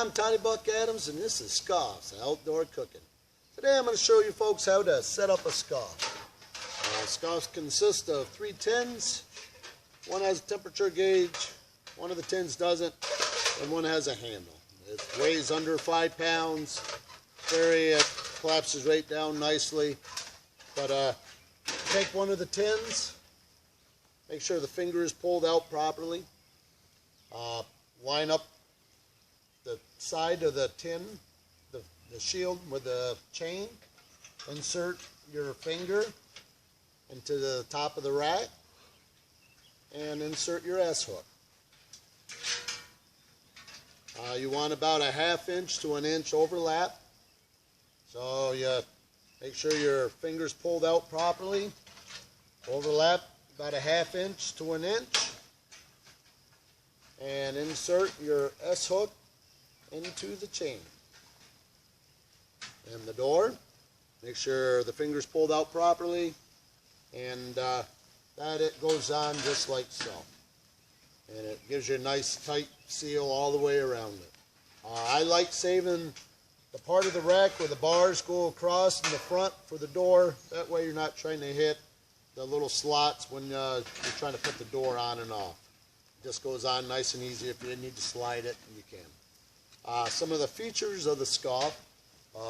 I'm Tiny Buck Adams, and this is SCOFF's Outdoor Cooking. Today I'm going to show you folks how to set up a SCOFF. SCOFFs consist of 3 tins. One has a temperature gauge, one of the tins doesn't, and one has a handle. It weighs under 5 pounds. It collapses right down nicely. But take one of the tins, make sure the finger is pulled out properly. Line up the side of the tin, the shield with the chain. Insert your finger into the top of the rack and insert your S-hook. You want about a 1/2 inch to 1 inch overlap. So you make sure your finger's pulled out properly. Overlap about a 1/2 inch to 1 inch. And insert your S-hook into the chain. And the door, make sure the finger's pulled out properly, and that it goes on just like so. And it gives you a nice tight seal all the way around it. I like saving the part of the rack where the bars go across in the front for the door. That way you're not trying to hit the little slots when you're trying to put the door on and off. It just goes on nice and easy. If you need to slide it, you can. Some of the features of the SCOFF.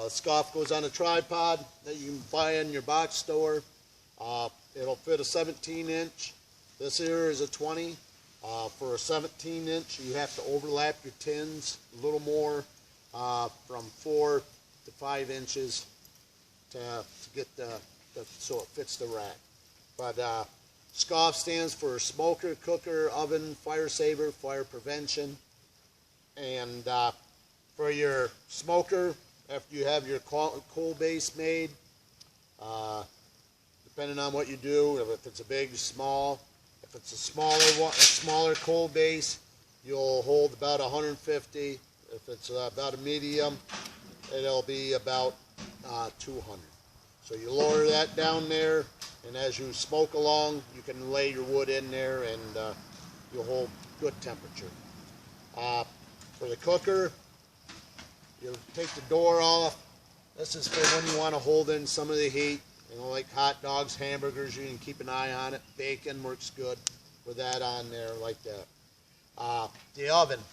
SCOFF goes on a tripod that you can buy in your box store. It'll fit a 17-inch. This here is a 20. For a 17-inch, you have to overlap your tins a little more, from 4 to 5 inches to get so it fits the rack. But SCOFF stands for smoker, cooker, oven, fire saver, fire prevention. And for your smoker, after you have your coal base made, depending on what you do, if it's a big, small, if it's a smaller coal base, you'll hold about 150. If it's about a medium, it'll be about 200. So you lower that down there, and as you smoke along, you can lay your wood in there, and you'll hold good temperature. For the cooker, you take the door off. This is for when you want to hold in some of the heat. You know, like hot dogs, hamburgers, you can keep an eye on it. Bacon works good with that on there like that. The oven.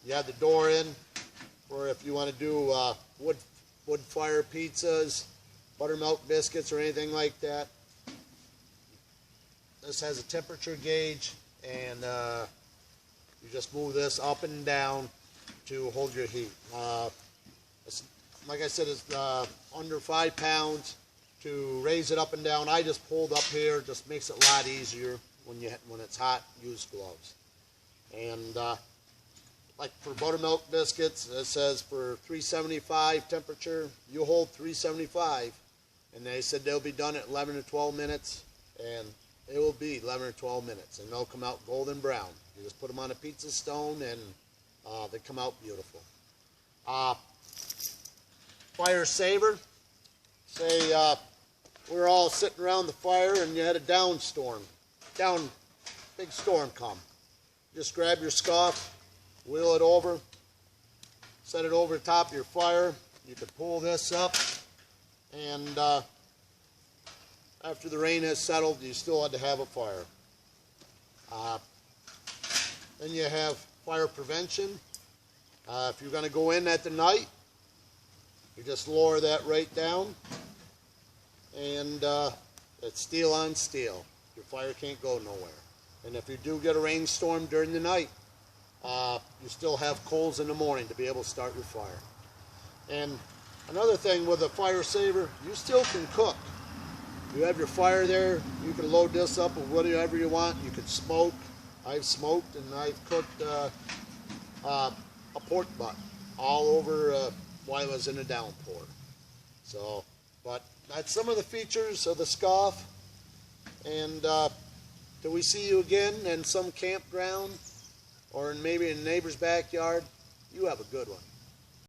You have the door in for if you want to do wood fire pizzas, buttermilk biscuits, or anything like that. This has a temperature gauge, and you just move this up and down to hold your heat. Like I said, it's under 5 pounds. To raise it up and down, I just pulled up here. Just makes it a lot easier when it's hot. Use gloves. And like for buttermilk biscuits, it says for 375 temperature, you hold 375. And they said they'll be done at 11 to 12 minutes, and it will be 11 or 12 minutes, and they'll come out golden brown. You just put them on a pizza stone, and they come out beautiful. Fire saver. Say we're all sitting around the fire and you had a big storm come. Just grab your SCOFF, wheel it over, set it over the top of your fire. You could pull this up, and after the rain has settled, you still had to have a fire. Then you have fire prevention. If you're going to go in at the night, you just lower that right down, and it's steel on steel. Your fire can't go nowhere. And if you do get a rainstorm during the night, you still have coals in the morning to be able to start your fire. And another thing with a fire saver, you still can cook. You have your fire there, you can load this up with whatever you want. You can smoke. I've smoked and I've cooked a pork butt all over while I was in a downpour. So, but that's some of the features of the SCOFF. And till we see you again in some campground or maybe in a neighbor's backyard, you have a good one.